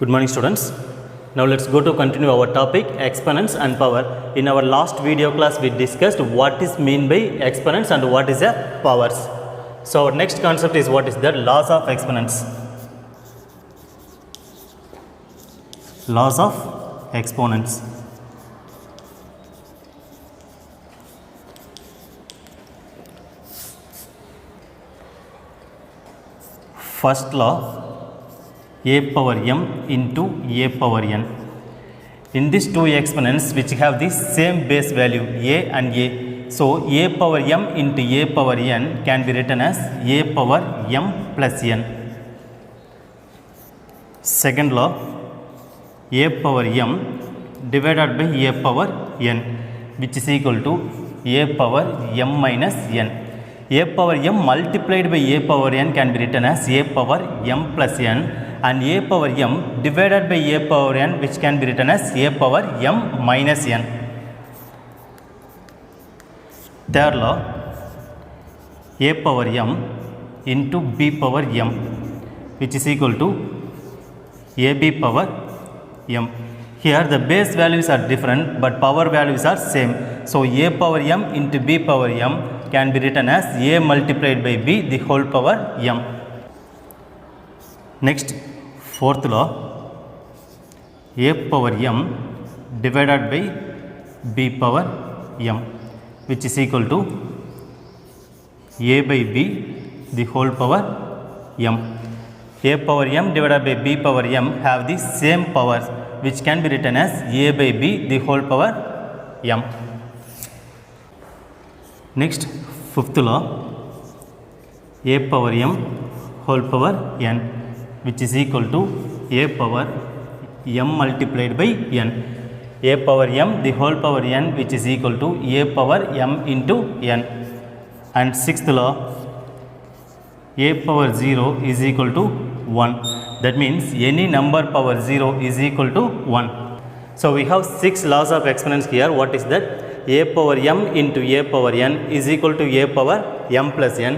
Good morning students. Now let's go to continue our topic exponents and power. In our last video class we discussed what is mean by exponents and what is a powers. So our next concept is what is the laws of exponents. Laws of exponents. First law, a power m into a power n. In these two exponents which have the same base value a and a, so a power m into a power n can be written as a power m plus n. Second law, a power m divided by a power n, which is equal to a power m minus n. A power m multiplied by a power n can be written as a power m plus n, and a power m divided by a power n which can be written as a power m minus n. Third law, a power m into b power m, which is equal to ab power m. Here the base values are different but power values are same. So a power m into b power m can be written as a multiplied by b the whole power m. Next, fourth law, a power m divided by b power m, which is equal to a by b the whole power m. A power m divided by b power m have the same powers, which can be written as a by b the whole power m. Next, fifth law, a power m whole power n, which is equal to a power m multiplied by n. A power m the whole power n, which is equal to a power m into n. And sixth law, a power 0 is equal to 1. That means any number power 0 is equal to 1. So we have 6 laws of exponents here. What is that? A power m into a power n is equal to a power m plus n.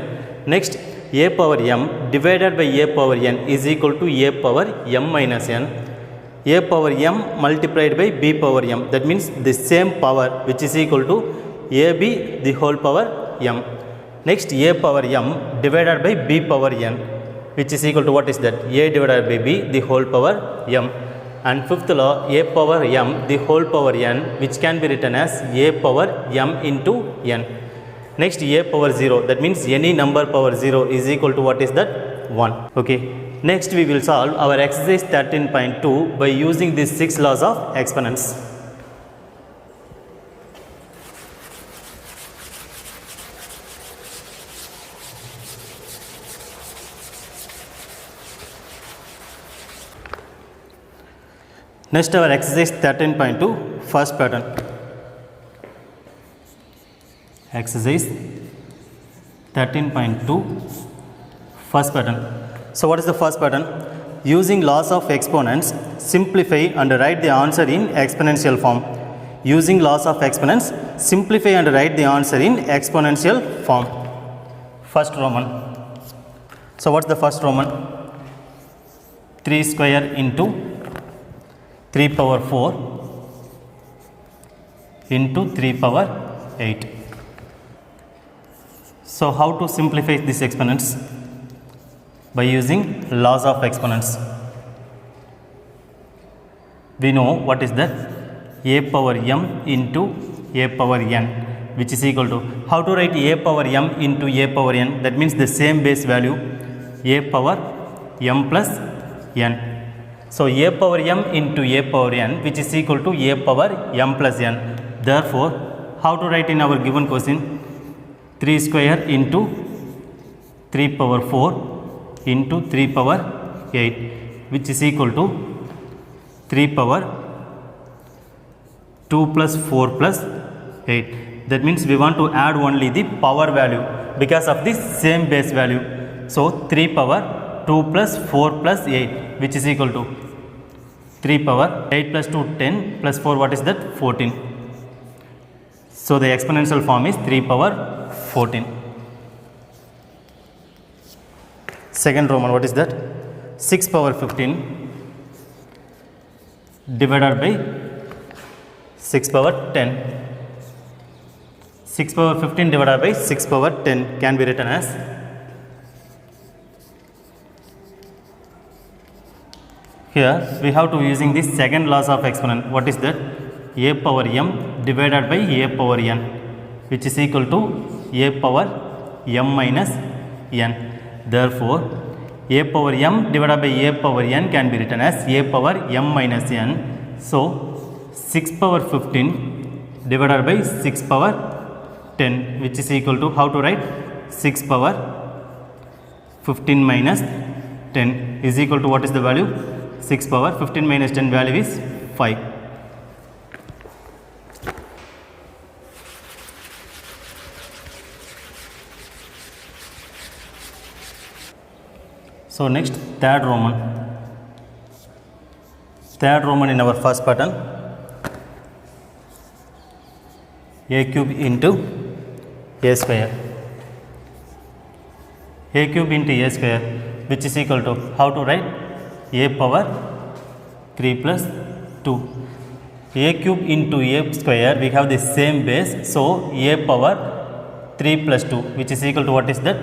Next, a power m divided by a power n is equal to a power m minus n. A power m multiplied by b power m, that means the same power, which is equal to ab the whole power m. Next, a power m divided by b power n, which is equal to what is that? A divided by b the whole power m. And fifth law, a power m the whole power n, which can be written as a power m into n. Next, a power 0, that means any number power 0 is equal to what is that? 1. Okay. Next, we will solve our exercise 13.2 by using these 6 laws of exponents. Next, our exercise 13.2 first pattern. Exercise 13.2 first pattern. So what is the first pattern? Using laws of exponents, simplify and write the answer in exponential form. Using laws of exponents, simplify and write the answer in exponential form. First Roman. So what's the first Roman? 3 square into 3 power 4 into 3 power 8. So how to simplify these exponents? By using laws of exponents. We know what is that? A power m into a power n, which is equal to, how to write a power m into a power n? That means the same base value, a power m plus n. So a power m into a power n, which is equal to a power m plus n. Therefore, how to write in our given question? 3 square into 3 power 4 into 3 power 8, which is equal to 3 power 2 plus 4 plus 8. That means we want to add only the power value because of the same base value. So 3 power 2 plus 4 plus 8, which is equal to 3 power 8 plus 2 10 plus 4, what is that? 14. So the exponential form is 3 power 14. Second Roman, what is that? 6 power 15 divided by 6 power 10. 6 power 15 divided by 6 power 10 can be written as here we have to using this second laws of exponent. What is that? A power m divided by a power n, which is equal to a power m minus n. Therefore, a power m divided by a power n can be written as a power m minus n. So, 6 power 15 divided by 6 power 10, which is equal to, how to write? 6 power 15 minus 10 is equal to, what is the value? 6 power 15 minus 10 value is 5. So next, third Roman. Third Roman in our first pattern, a cube into a square. A cube into a square, which is equal to, how to write? A power 3 plus 2. A cube into a square, we have the same base, so a power 3 plus 2, which is equal to, what is that?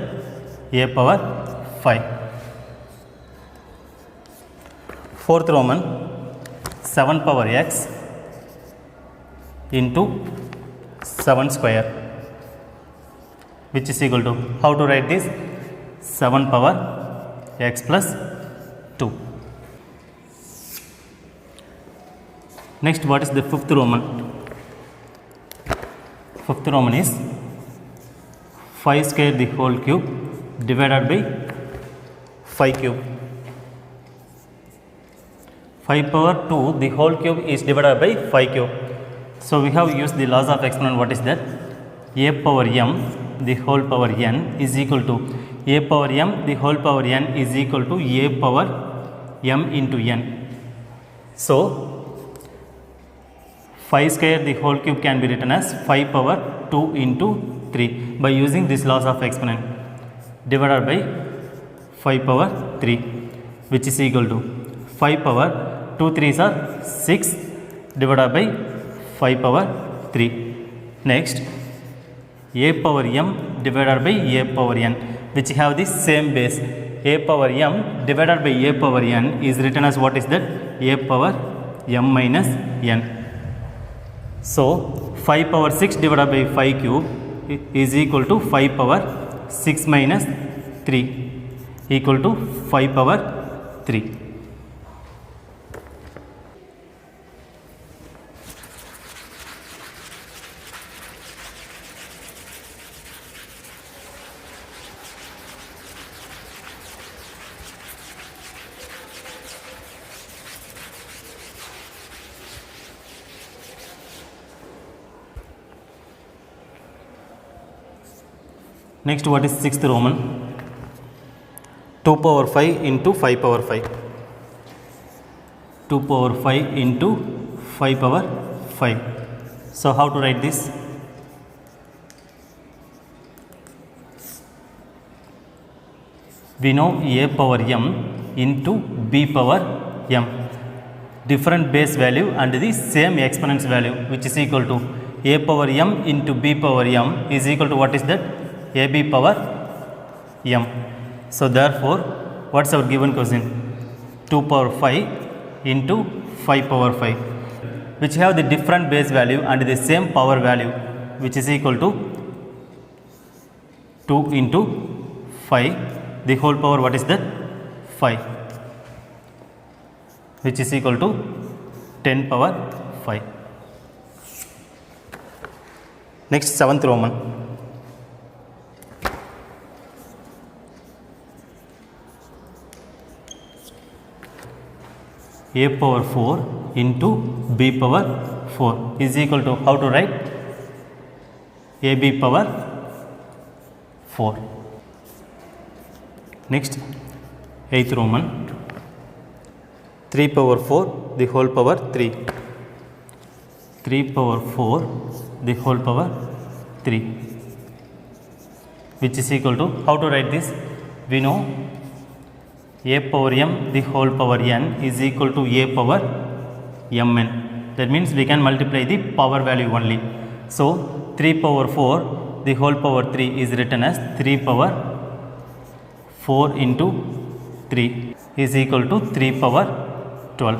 A power 5. Fourth Roman, 7 power x into 7 square, which is equal to, how to write this? 7 power x plus 2. Next, what is the fifth Roman? Fifth Roman is 5 square the whole cube divided by 5 cube. 5 power 2 the whole cube is divided by 5 cube. So we have used the laws of exponent. What is that? A power m the whole power n is equal to a power m the whole power n is equal to a power m into n. So 5 square the whole cube can be written as 5 power 2 into 3 by using this laws of exponent, divided by 5 power 3, which is equal to 5 power 2 3s are 6 divided by 5 power 3. Next, a power m divided by a power n, which have the same base. A power m divided by a power n is written as, what is that? A power m minus n. So 5 power 6 divided by 5 cube is equal to 5 power 6 minus 3 equal to 5 power 3. Next, what is sixth Roman? 2 power 5 into 5 power 5. 2 power 5 into 5 power 5. So how to write this? We know a power m into b power m. Different base value and the same exponents value, which is equal to a power m into b power m is equal to, what is that? ab power m. So therefore, what's our given question? 2 power 5 into 5 power 5, which have the different base value and the same power value, which is equal to 2 into 5 the whole power, what is that? 5, which is equal to 10 power 5. Next, seventh Roman. A power 4 into b power 4 is equal to, how to write? ab power 4. Next, eighth Roman. 3 power 4 the whole power 3. 3 power 4 the whole power 3, which is equal to, how to write this? We know a power m the whole power n is equal to a power mn. That means we can multiply the power value only. So 3 power 4 the whole power 3 is written as 3 power 4 into 3 is equal to 3 power 12.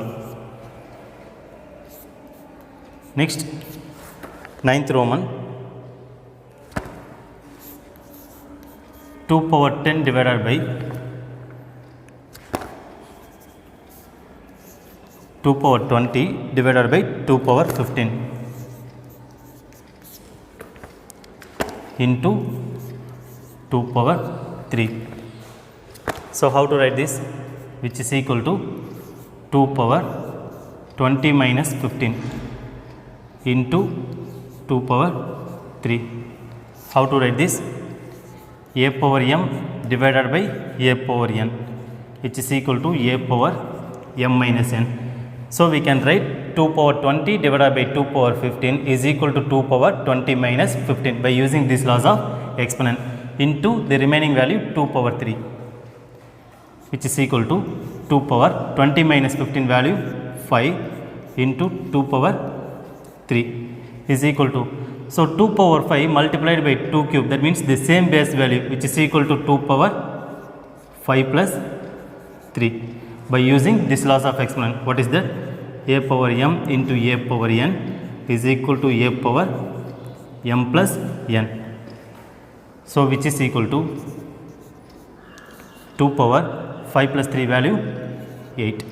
Next, 9th Roman, 2 power 10 divided by 2 power 20 divided by 2 power 15 into 2 power 3. So how to write this? Which is equal to 2 power 20 minus 15 into 2 power 3. How to write this? A power m divided by a power n, which is equal to a power m minus n. So we can write 2 power 20 divided by 2 power 15 is equal to 2 power 20 minus 15 by using this laws of exponent into the remaining value 2 power 3, which is equal to 2 power 20 minus 15 value 5 into 2 power 3 is equal to, so 2 power 5 multiplied by 2 cube, that means the same base value, which is equal to 2 power 5 plus 3 by using this laws of exponent. What is that? A power m into a power n is equal to a power m plus n. So which is equal to 2 power 5 plus 3 value 8.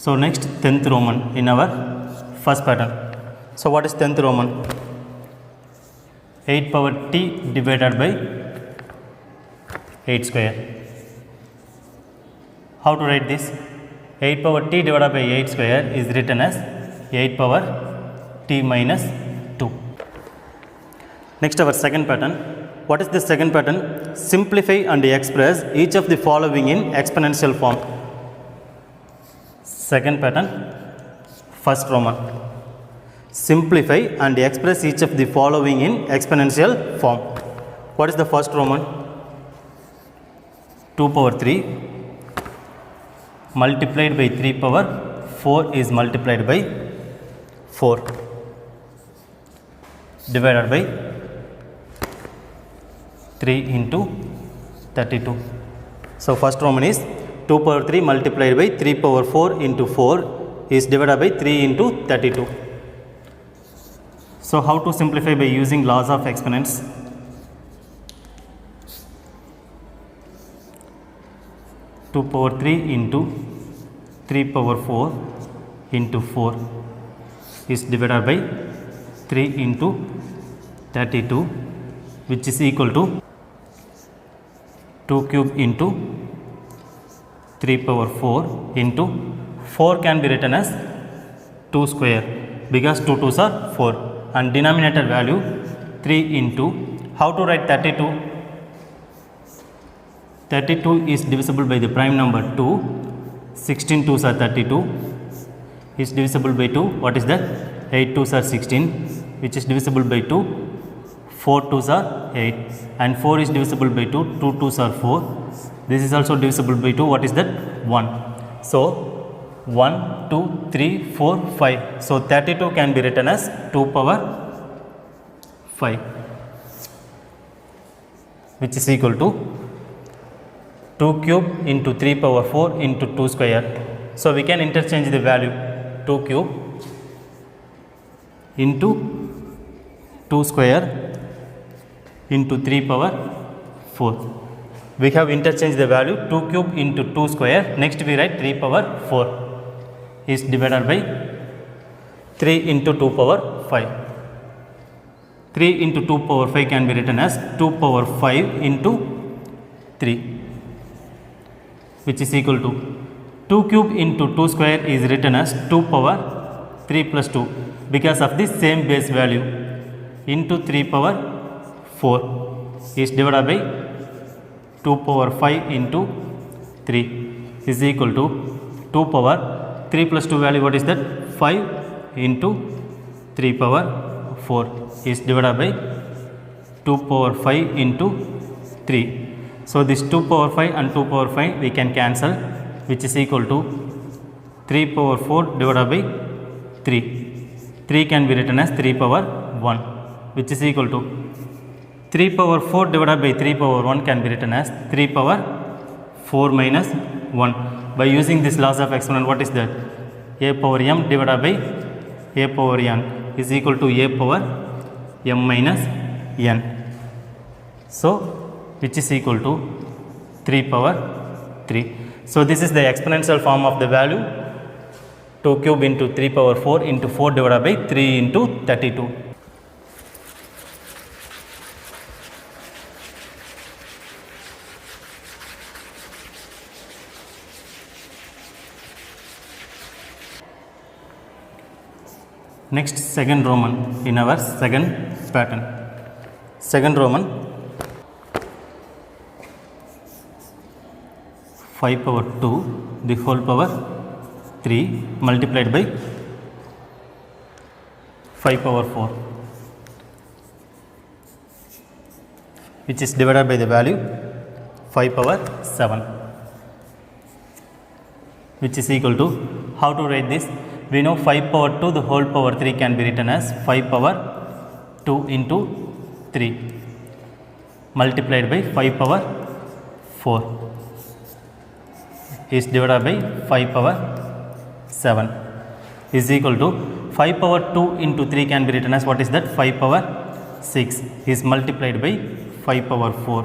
So next 10th Roman in our first pattern. So what is 10th Roman? 8 power t divided by 8 square. How to write this? 8 power t divided by 8 square is written as 8 power t minus 2. Next our second pattern. What is the second pattern? Simplify and express each of the following in exponential form. Second pattern, first Roman. Simplify and express each of the following in exponential form. What is the first Roman? 2 power 3 multiplied by 3 power 4 is multiplied by 4 divided by 3 into 32. So first Roman is 2 power 3 multiplied by 3 power 4 into 4 is divided by 3 into 32. So how to simplify by using laws of exponents? Two power 3 into 3 power 4 into 4 is divided by 3 into 32, which is equal to 2 cube into 3 power 4 into 4 can be written as 2 square because 2 2s are 4 and denominator value 3 into, how to write 32? 32 is divisible by the prime number 2, 16 2s are 32 is divisible by 2, what is that? 8 2s are 16 which is divisible by 2, 4 2s are 8 and 4 is divisible by 2, 2 2s are 4. This is also divisible by 2. What is that? 1. So 1, 2, 3, 4, 5. So 32 can be written as 2 power 5, which is equal to 2 cube into 3 power 4 into 2 square. So we can interchange the value 2 cube into 2 square into 3 power 4. We have interchanged the value 2 cube into 2 square. Next we write 3 power 4 is divided by 3 into 2 power 5. 3 into 2 power 5 can be written as 2 power 5 into 3, which is equal to 2 cube into 2 square is written as 2 power 3 plus 2 because of the same base value into 3 power 4 is divided by 2 power 5 into 3 is equal to 2 power 3 plus 2 value, what is that? 5 into 3 power 4 is divided by 2 power 5 into 3. So this 2 power 5 and 2 power 5 we can cancel, which is equal to 3 power 4 divided by 3. 3 can be written as 3 power 1, which is equal to 3 power 4 divided by 3 power 1 can be written as 3 power 4 minus 1. By using this laws of exponent, what is that? A power m divided by a power n is equal to a power m minus n. So which is equal to 3 power 3. So this is the exponential form of the value 2 cube into 3 power 4 into 4 divided by 3 into 32. Next, second Roman in our second pattern. Second Roman, 5 power 2 the whole power 3 multiplied by 5 power 4, which is divided by the value 5 power 7, which is equal to, how to write this? We know 5 power 2 the whole power 3 can be written as 5 power 2 into 3 multiplied by 5 power 4 is divided by 5 power 7 is equal to 5 power 2 into 3 can be written as, what is that? 5 power 6 is multiplied by 5 power 4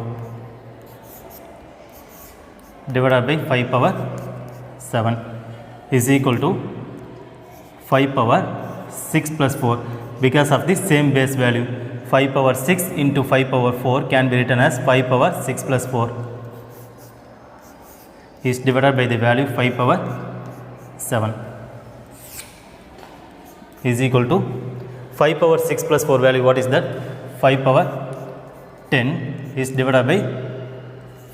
divided by 5 power 7 is equal to 5 power 6 plus 4, because of the same base value 5 power 6 into 5 power 4 can be written as 5 power 6 plus 4 is divided by the value 5 power 7 is equal to 5 power 6 plus 4 value, what is that? 5 power 10 is divided by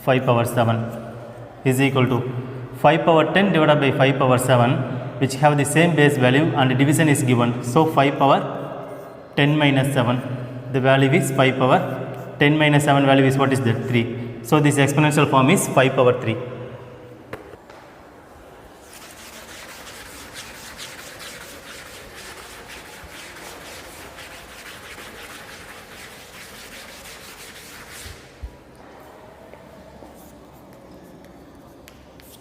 5 power 7 is equal to 5 power 10 divided by 5 power 7, which have the same base value and division is given. So 5 power 10 minus 7, the value is 5 power 10 minus 7 value is, what is that? 3. So this exponential form is 5 power 3.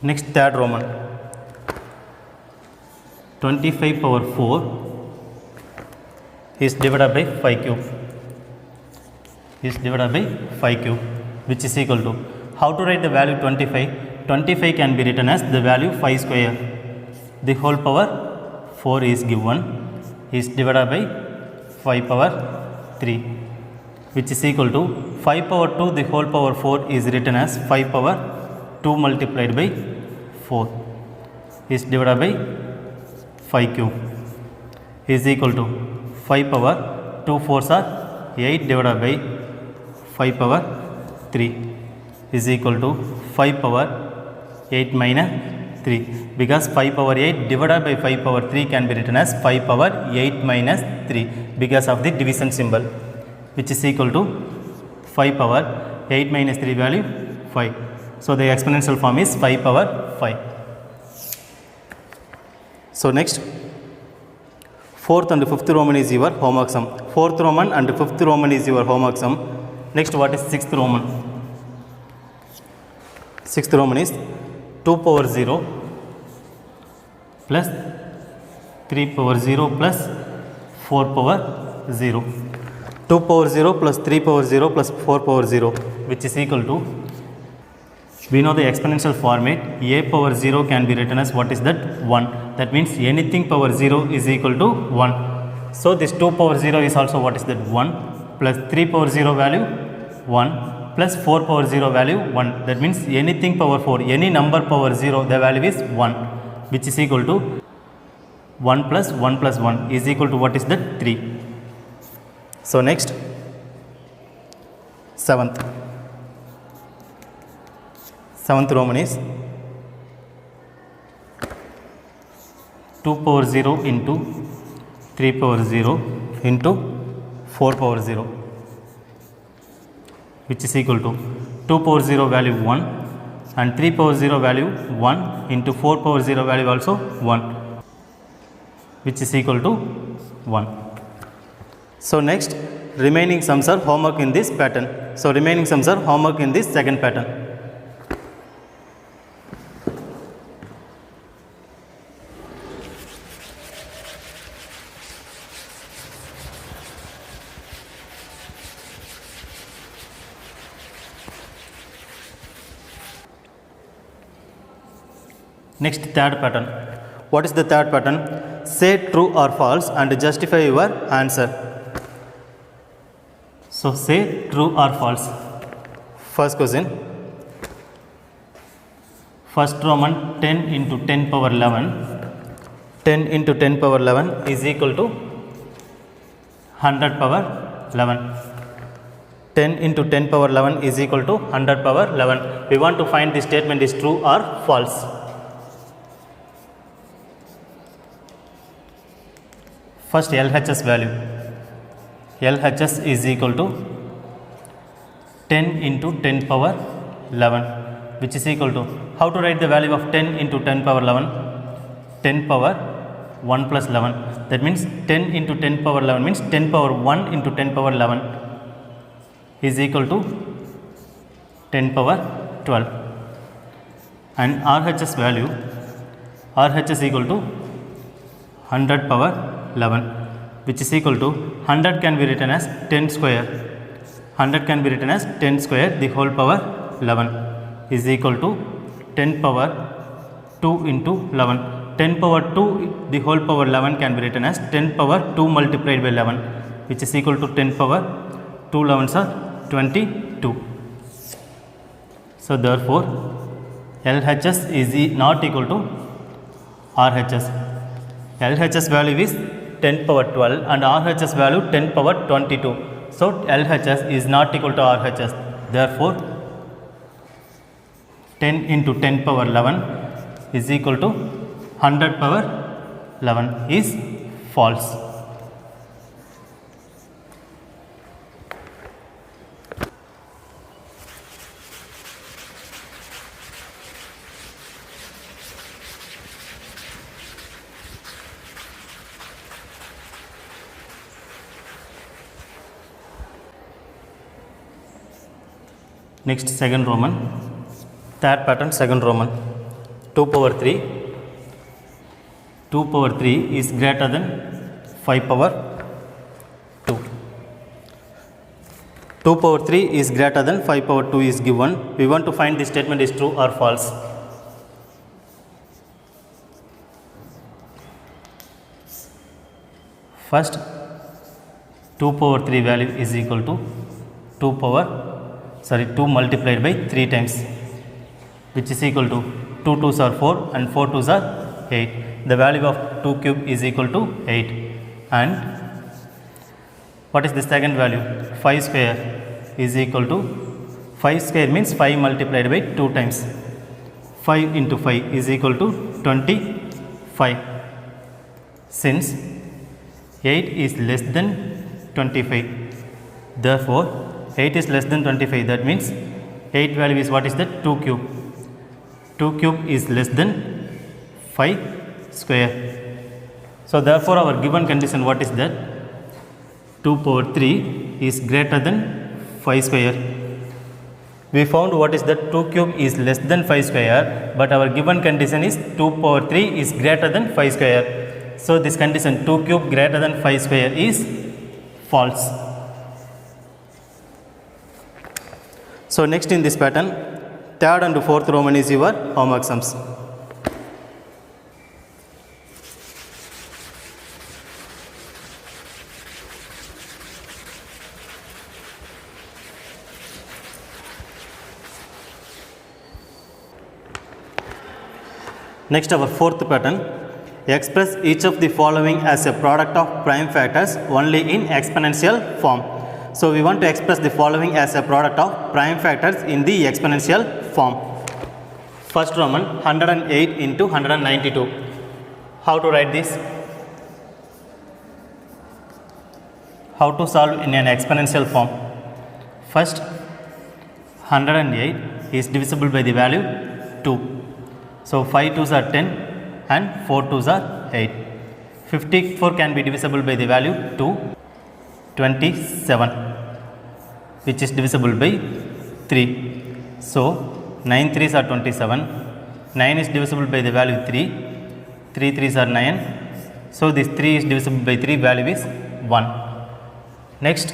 Next, third Roman, 25 power 4 is divided by 5 cube is divided by 5 cube, which is equal to, how to write the value 25? 25 can be written as the value 5 square the whole power 4 is given is divided by 5 power 3, which is equal to 5 power 2 the whole power 4 is written as 5 power 2 multiplied by 4 is divided by 5 cube is equal to 5 power 2 4s are 8 divided by 5 power 3 is equal to 5 power 8 minus 3, because 5 power 8 divided by 5 power 3 can be written as 5 power 8 minus 3 because of the division symbol, which is equal to 5 power 8 minus 3 value 5. So the exponential form is 5 power 5. So next, fourth and fifth Roman is your homework sum. Fourth Roman and fifth Roman is your homework sum. Next, what is sixth Roman? Sixth Roman is 2 power 0 plus 3 power 0 plus 4 power 0. 2 power 0 plus 3 power 0 plus 4 power 0, which is equal to, we know the exponential format, a power 0 can be written as, what is that? 1. That means anything power 0 is equal to 1. So this 2 power 0 is also, what is that? 1 plus 3 power 0 value 1 plus 4 power 0 value 1. That means anything power 4, any number power 0, the value is 1, which is equal to 1 plus 1 is equal to, what is that? 3. So next, seventh Roman is 2 power 0 into 3 power 0 into 4 power 0, which is equal to 2 power 0 value 1 and 3 power 0 value 1 into 4 power 0 value also 1, which is equal to 1. So next, remaining sums are homework in this pattern. So remaining sums are homework in this second pattern. Next, third pattern. What is the third pattern? Say true or false and justify your answer. So say true or false. First question. First Roman 10 into 10 power 11. 10 into 10 power 11 is equal to 100 power 11. 10 into 10 power 11 is equal to 100 power 11. We want to find the statement is true or false. First, LHS value. LHS is equal to 10 into 10 power 11, which is equal to, how to write the value of 10 into 10 power 11? 10 power 1 plus 11. That means 10 into 10 power 11 means 10 power 1 into 10 power 11 is equal to 10 power 12. And RHS value, RHS equal to 100 power 11, which is equal to 100 can be written as 10 square. 100 can be written as 10 square the whole power 11 is equal to 10 power 2 into 11. 10 power 2 the whole power 11 can be written as 10 power 2 multiplied by 11, which is equal to 10 power 2 11s are 22. So therefore LHS is not equal to RHS. LHS value is 10 power 12 and RHS value 10 power 22. So LHS is not equal to RHS. Therefore 10 into 10 power 11 is equal to 100 power 11 is false. Next, second Roman. Third pattern, second Roman. 2 power 3. 2 power 3 is greater than 5 power 2. 2 power 3 is greater than 5 power 2 is given. We want to find this statement is true or false. First, 2 power 3 value is equal to 2 multiplied by 3 times, which is equal to 2 2s are 4 and 4 2s are 8. The value of 2 cube is equal to 8. And what is the second value? 5 square is equal to, 5 square means 5 multiplied by 2 times. 5 into 5 is equal to 25. Since 8 is less than 25, therefore 8 is less than 25. That means 8 value is what is that? 2 cube. 2 cube is less than 5 square. So therefore our given condition, what is that? 2 power 3 is greater than 5 square. We found what is that? 2 cube is less than 5 square, but our given condition is 2 power 3 is greater than 5 square. So this condition 2 cube greater than 5 square is false. So next in this pattern, third and fourth Roman is your homework sums. Next, our fourth pattern. Express each of the following as a product of prime factors only in exponential form. So we want to express the following as a product of prime factors in the exponential form. First Roman, 108 into 192. How to write this? How to solve in an exponential form? First, 108 is divisible by the value 2. So 5 2s are 10 and 4 2s are 8. 54 can be divisible by the value 2. 27, which is divisible by 3. So 9 3s are 27. 9 is divisible by the value 3. 3 3s are 9. So this 3 is divisible by 3, value is 1. Next,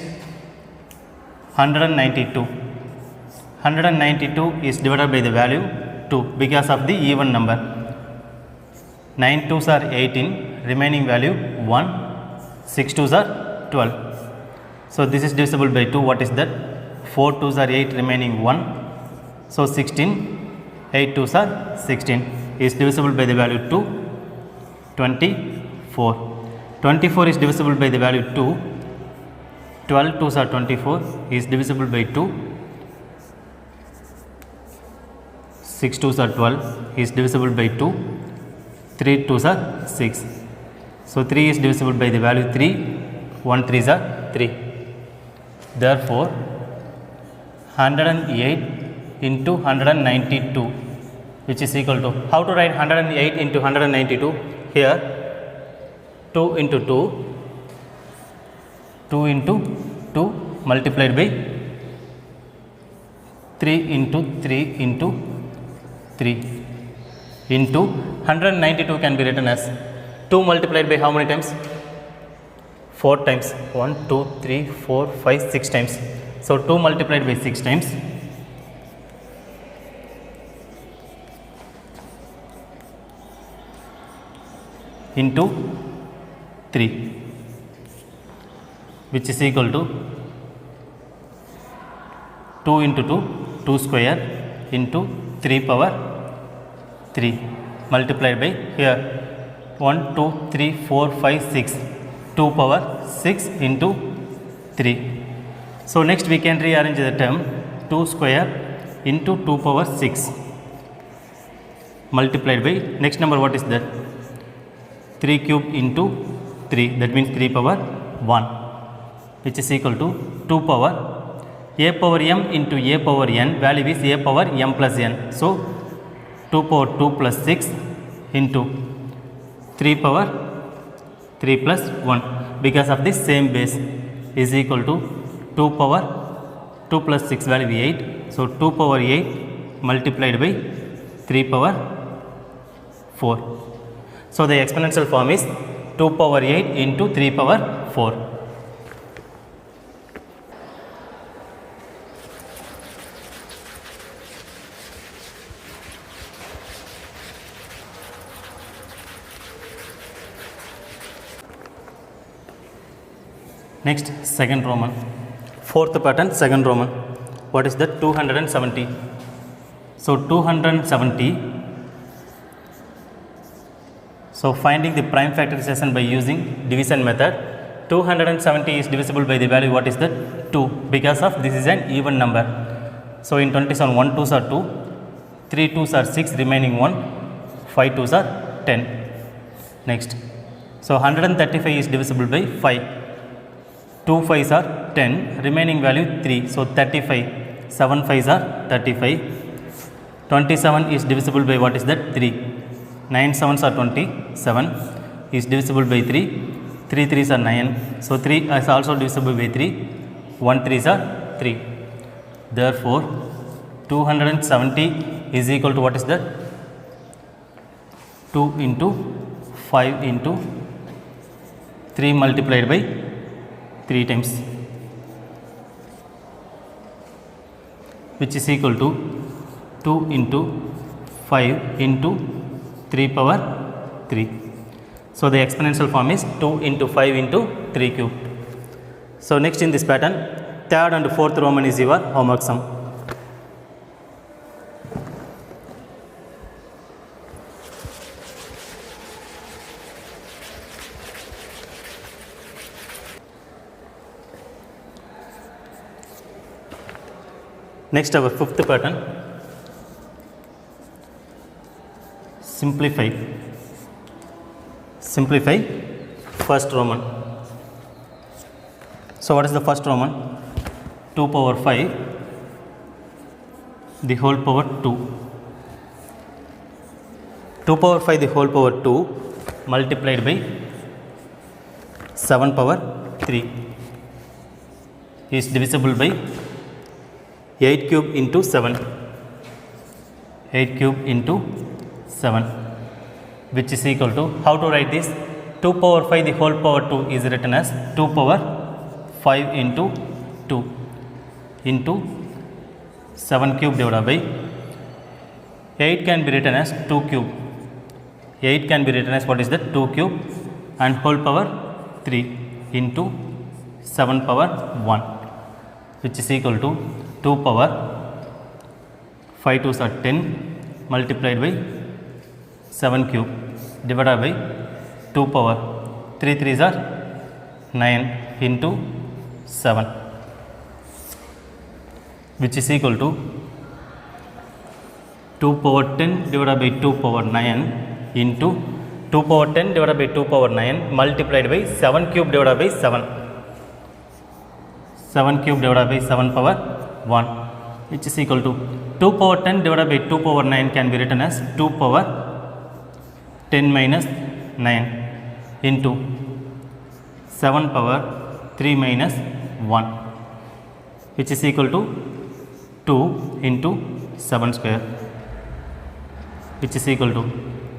192. 192 is divided by the value 2 because of the even number. 9 2s are 18, remaining value 1. 6 2s are 12. So this is divisible by 2. What is that? 4 2s are 8, remaining 1. So 16. 8 2s are 16 is divisible by the value 2. 24. 24 is divisible by the value 2. 12 2s are 24 is divisible by 2. 6 2s are 12 is divisible by 2. 3 2s are 6. So 3 is divisible by the value 3. 1 3s are 3. Therefore, 108 into 192, which is equal to, how to write 108 into 192? Here 2 into 2, 2 into 2 multiplied by 3 into 3 into 3 into 192 can be written as 2 multiplied by how many times? 4 times. 1 2 3 4 5 6 times. So 2 multiplied by 6 times into 3, which is equal to 2 into 2, 2 square into 3 power 3 multiplied by here 1 2 3 4 5 6, 2 power 6 into 3. So next we can rearrange the term 2 square into 2 power 6 multiplied by next number. What is that? 3 cube into 3, that means 3 power 1, which is equal to 2 power a power m into a power n, value is a power m plus n. So 2 power 2 plus 6 into 3 power 3 plus 1 because of the same base is equal to 2 power 2 plus 6, value 8. So 2 power 8 multiplied by 3 power 4. So the exponential form is 2 power 8 into 3 power 4. Next, second Roman. Fourth pattern, second Roman. What is that? 270. So 270. So finding the prime factorization by using division method. 270 is divisible by the value, what is that? 2, because of this is an even number. So in 27, 1 2s are 2, 3 2s are 6, remaining 1, 5 2s are 10. Next, so 135 is divisible by 5. 2 5s are 10, remaining value 3, so 35. 7 5s are 35. 27 is divisible by what is that? 3. 9 7s are 27 is divisible by 3. 3 3s are 9, so 3 is also divisible by 3. 1 3s are 3. Therefore 270 is equal to what is that? 2 into 5 into 3 multiplied by 3 times, which is equal to 2 into 5 into 3 power 3. So the exponential form is 2 into 5 into 3 cube. So next in this pattern, third and fourth Roman is your homework sum. Next, our fifth pattern, simplify. Simplify first Roman. So what is the first Roman? 2 power 5 the whole power 2. 2 power 5 the whole power 2 multiplied by 7 power 3 is divisible by 8 cube into 7. 8 cube into 7, which is equal to, how to write this? 2 power 5 the whole power 2 is written as 2 power 5 into 2 into 7 cube divided by 8 can be written as 2 cube. 8 can be written as what is that? 2 cube and whole power 3 into 7 power 1, which is equal to 2 power 5 2s are 10 multiplied by 7 cube divided by 2 power 3 3s are 9 into 7, which is equal to 2 power 10 divided by 2 power 9 into 2 power 10 divided by 2 power 9 multiplied by 7 cube divided by 7. 7 cube divided by 7 power 1, which is equal to 2 power 10 divided by 2 power 9 can be written as 2 power 10 minus 9 into 7 power 3 minus 1, which is equal to 2 into 7 square, which is equal to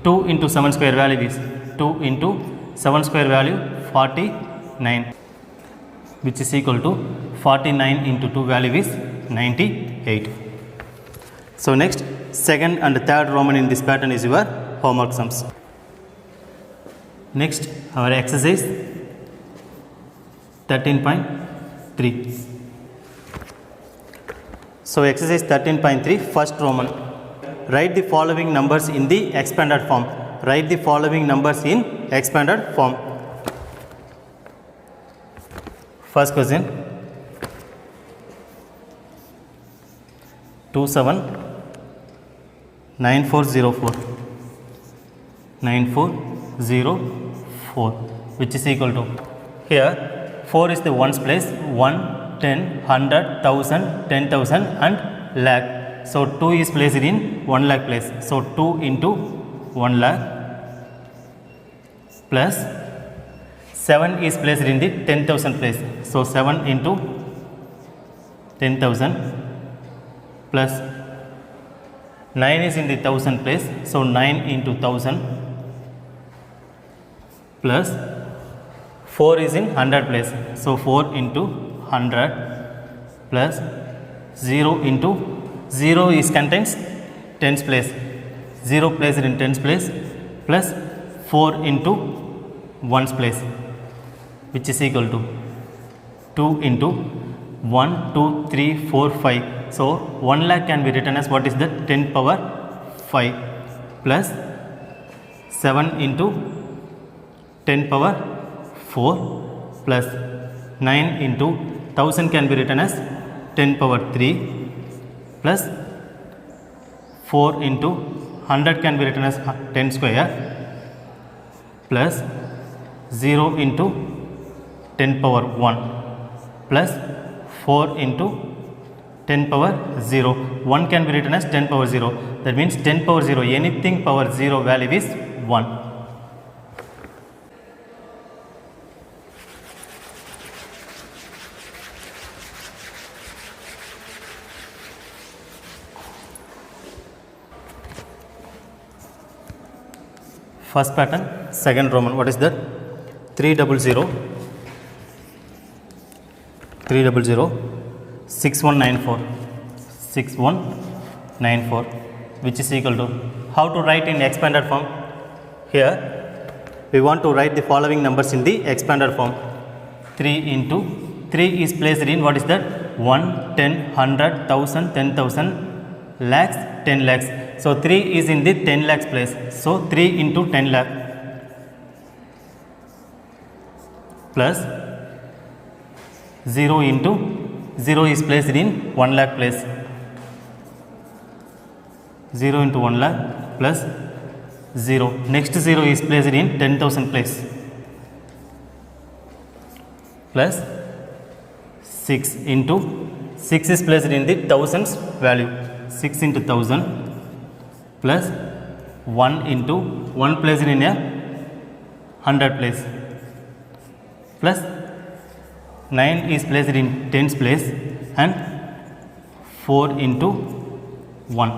2 into 7 square value is 2 into 7 square value 49, which is equal to 49 into 2 value is 98. So next, second and third Roman in this pattern is your homework sums. Next, our exercise 13.3. So exercise 13.3, first Roman. Write the following numbers in the expanded form. Write the following numbers in expanded form. First question, 279404. 9404, which is equal to, here 4 is the ones place, 1, 10, 100, 1000, 10,000 and lakh. So 2 is placed in 1 lakh place. So 2 into 1 lakh plus 7 is placed in the 10,000 place. So 7 into 10,000 plus 9 is in the 1000 place. So 9 into 1000 plus 4 is in 100 place. So 4 into 100 plus 0 into 0 is contains tens place, 0 placed in tens place plus 4 into ones place, which is equal to 2 into 1, 2, 3, 4, 5. So 1 lakh can be written as what is that? 10 power 5 plus 7 into 10 power 4 plus 9 into 1000 can be written as 10 power 3 plus 4 into 100 can be written as 10 square plus 0 into 10 power 1 plus 4 into 10 power 0. 1 can be written as 10 power 0. That means 10 power 0, anything power 0 value is 1. First pattern, second Roman. What is that? 300 6194 6194, which is equal to, how to write in expanded form? Here we want to write the following numbers in the expanded form. 3 into 3 is placed in what is that? 1, 10, 100, 1000, 10,000, lakhs, 10 lakhs. So 3 is in the 10 lakhs place. So 3 into 10 lakh plus 0 into 0 is placed in 1 lakh place. 0 into 1 lakh plus 0. Next 0 is placed in 10,000 place. Plus 6 into 6 is placed in the thousands value. 6 into 1000 plus 1 into 1 placed in a 100 place. Plus 9 is placed in tens place and 4 into 1,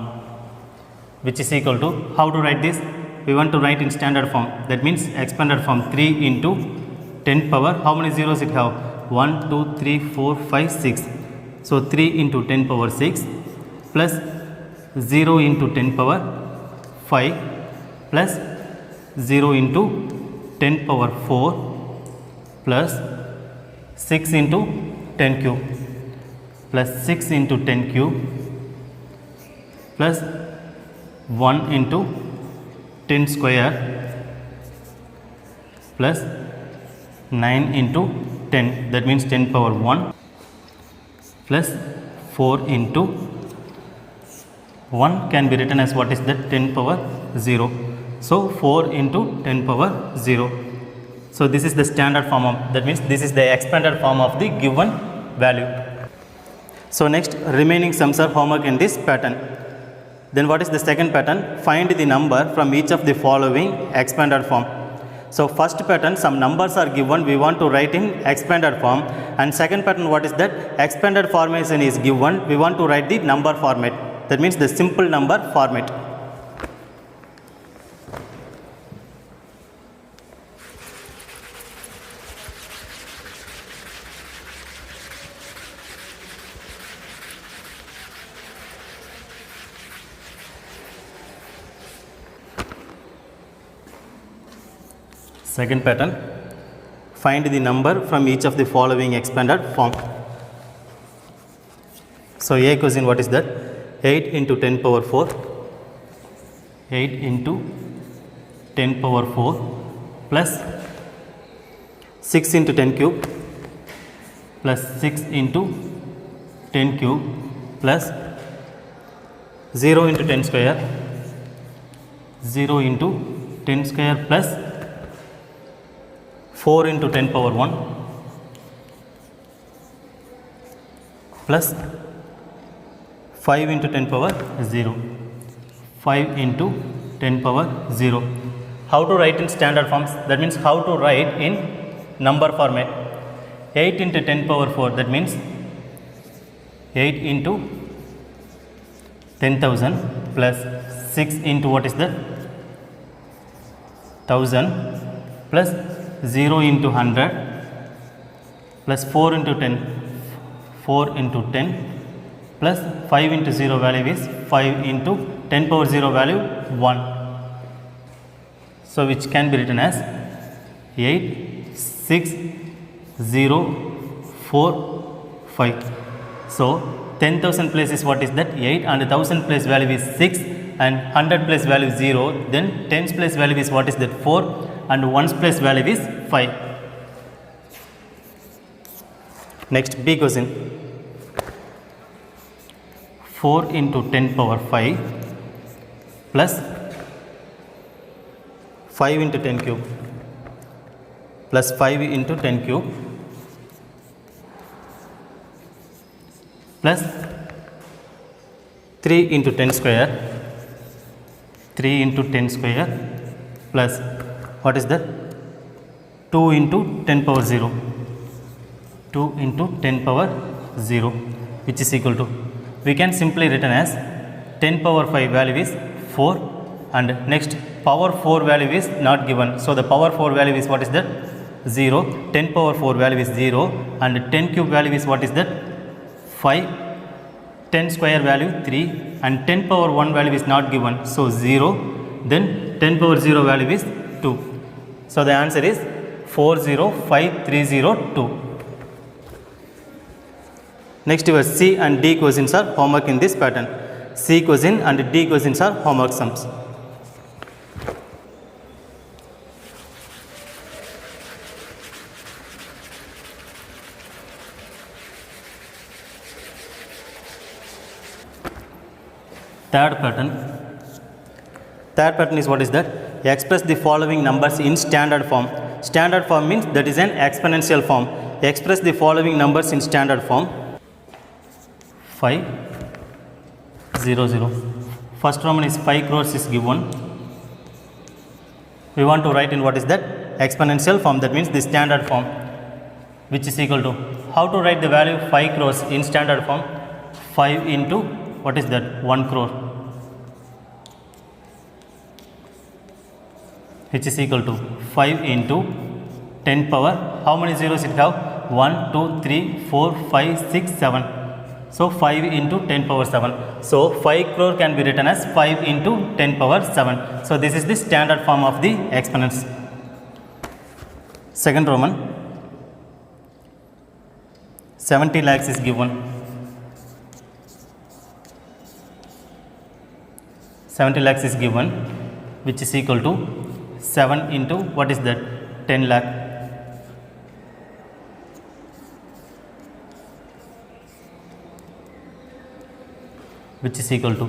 which is equal to, how to write this? We want to write in standard form. That means expanded form 3 into 10 power. How many zeros it have? 1, 2, 3, 4, 5, 6. So 3 into 10 power 6 plus 0 into 10 power 5 plus 0 into 10 power 4 plus 6 into 10 cube plus 6 into 10 cube plus 1 into 10 square plus 9 into 10, that means 10 power 1 plus 4 into 1 can be written as what is that? 10 power 0. So 4 into 10 power 0. So this is the standard form of, that means this is the expanded form of the given value. So next, remaining sums are homework in this pattern. Then what is the second pattern? Find the number from each of the following expanded form. So first pattern, some numbers are given, we want to write in expanded form, and second pattern, what is that? Expanded formation is given, we want to write the number format, that means the simple number format. Second pattern, find the number from each of the following expanded form. So A question, what is that? 8 into 10 power 4, 8 into 10 power 4 plus 6 into 10 cube plus 6 into 10 cube plus 0 into 10 square, 0 into 10 square plus 4 into 10 power 1 plus 5 into 10 power 0, 5 into 10 power 0. How to write in standard forms? That means how to write in number format. 8 into 10 power 4, that means 8 into 10,000 plus 6 into what is that? 1000 plus 0 into 100 plus 4 into 10, 4 into 10 plus 5 into 0 value is 5 into 10 power 0 value 1. So which can be written as 8, 6, 0, 4, 5. So 10,000 place is what is that? 8, and 1000 place value is 6, and 100 place value is 0. Then 10's place value is what is that? 4, and 1's place value is 5. Next, B question. 4 into 10 power 5 plus 5 into 10 cube plus 5 into 10 cube plus 3 into 10 square, 3 into 10 square plus what is that? 2 into 10 power 0, 2 into 10 power 0, which is equal to, we can simply written as 10 power 5 value is 4, and next power 4 value is not given. So the power 4 value is what is that? 0, 10 power 4 value is 0, and 10 cube value is what is that? 5, 10 square value 3, and 10 power 1 value is not given. So 0, then 10 power 0 value is 2. So the answer is 405,302. Next, your C and D questions are homework in this pattern. C question and D questions are homework sums. Third pattern is what is that? express the following numbers in standard form. Standard form means that is an exponential form. Express the following numbers in standard form. 5 0 0. First Roman is 5 crores is given. We want to write in what is that? Exponential form, that means the standard form, which is equal to, how to write the value 5 crores in standard form? 5 into what is that? 1 crore, which is equal to 5 into 10 power, how many zeros it have? 1 2 3 4 5 6 7. So 5 into 10 power 7. So 5 crore can be written as 5 into 10 power 7. So this is the standard form of the exponents. Second Roman, 70 lakhs is given. 70 lakhs is given, which is equal to 7 into what is that? 10 lakh. Which is equal to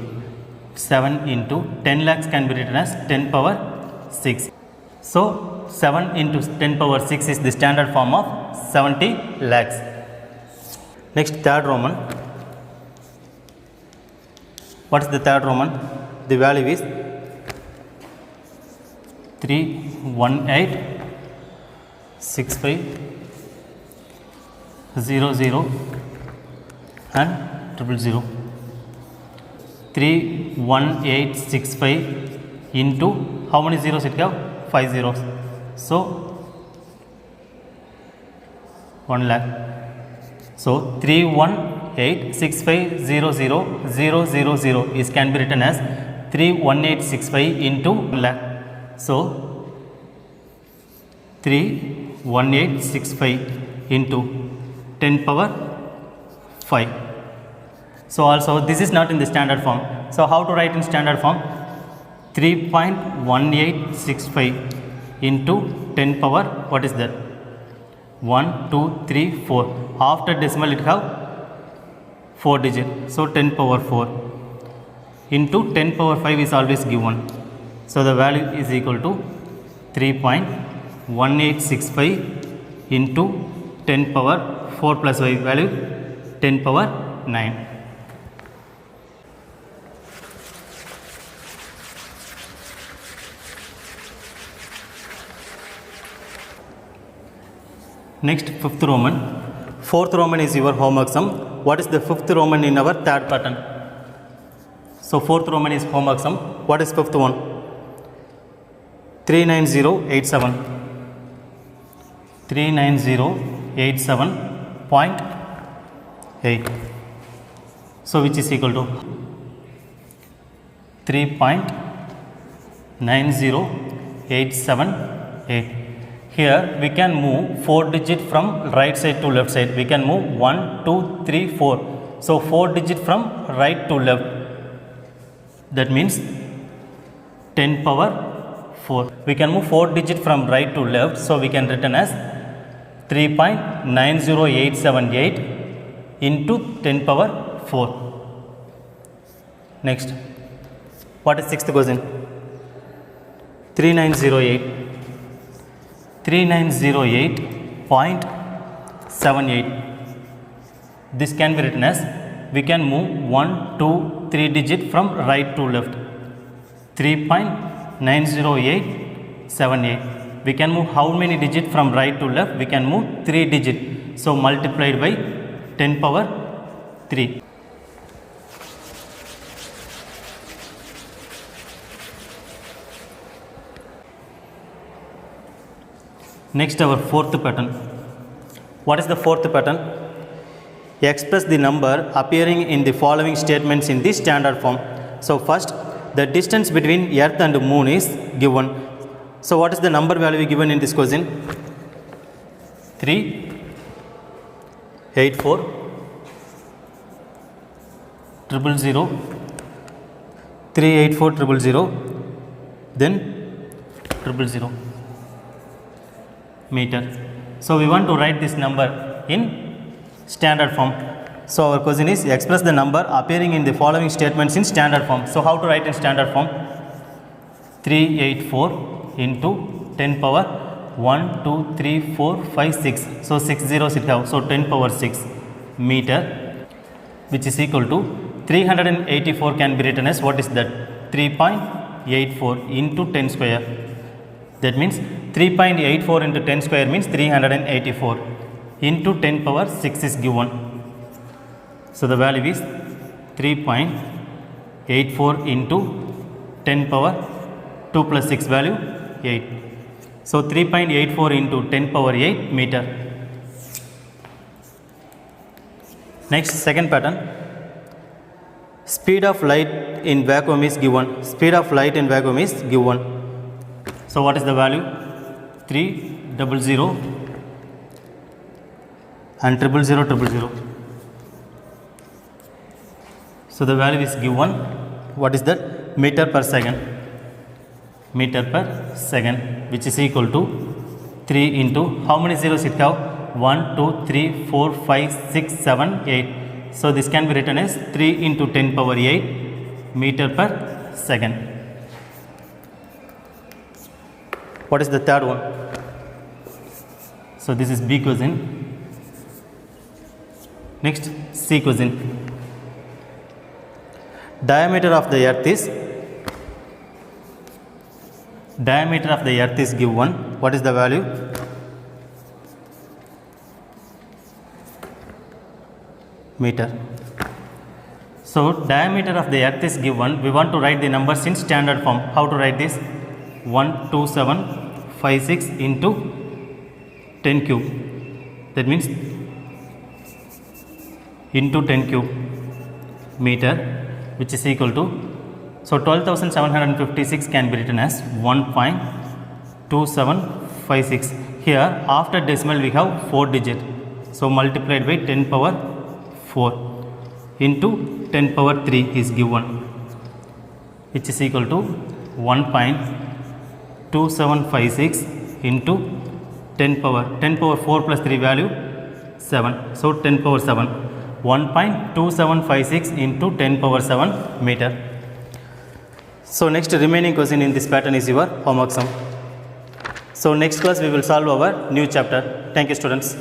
7 into 10 lakhs can be written as 10 power 6. So 7 into 10 power 6 is the standard form of 70 lakhs. Next, third Roman. What is the third Roman? The value is 3186500 and 000. 31865 into how many zeros it have? 5 zeros. So 1 lakh. So 318650000 is can be written as 31865 into 1 lakh. So 31865 into 10 power 5. So also this is not in the standard form. So how to write in standard form? 3.1865 into 10 power, what is that? 1 2 3 4. After decimal it have 4 digit. So 10 power 4 into 10 power 5 is always given. So the value is equal to 3.1865 into 10 power 4 plus 5 value 10 power 9. Next, fifth Roman. Fourth Roman is your homework sum. What is the fifth Roman in our third pattern? So fourth Roman is homework sum. What is fifth one? 39087. 39087.8. So which is equal to 3.90878. Here we can move 4 digit from right side to left side. We can move 1, 2, 3, 4. So 4 digit from right to left. That means 10 power 4. We can move 4 digit from right to left. So we can written as 3.90878 into 10 power 4. Next, what is sixth question? 3908. 3908.78. This can be written as, we can move 1, 2, 3 digit from right to left. 3.90878. We can move how many digit from right to left? We can move 3 digit. So multiplied by 10 power 3. Next, our fourth pattern. What is the fourth pattern? Express the number appearing in the following statements in the standard form. So first, the distance between Earth and Moon is given. So what is the number value given in this question? 384 000 384 000 then 000 meter. So we want to write this number in standard form. So our question is, express the number appearing in the following statements in standard form. So how to write in standard form? 384 into 10 power 1, 2, 3, 4, 5, 6. So 6 zeros it have. So 10 power 6 meter, which is equal to 384 can be written as what is that? 3.84 into 10 square. That means 3.84 into 10 square means 384 into 10 power 6 is given. So the value is 3.84 into 10 power 2 plus 6 value 8. So 3.84 into 10 power 8 meter. Next, second pattern. Speed of light in vacuum is given. Speed of light in vacuum is given. So what is the value? 300 and 000. So the value is given. What is that? Meter per second. Meter per second, which is equal to 3 into how many zeros it have? 1, 2, 3, 4, 5, 6, 7, 8. So this can be written as 3 into 10 power 8 meter per second. What is the third one? So this is B question. Next, C question. Diameter of the earth is given. What is the value? Meter. So diameter of the earth is given. We want to write the numbers in standard form. How to write this? 12756 into 10 cube. That means into 10 cube meter, which is equal to, so 12,756 can be written as 1.2756. Here after decimal we have 4 digit. So multiplied by 10 power 4 into 10 power 3 is given, which is equal to 1.2756 into 10 power 4 plus 3 value 7. So 10 power 7. 1.2756 into 10 power 7 meter. So next remaining question in this pattern is your homework sum. So next class we will solve our new chapter. Thank you, students.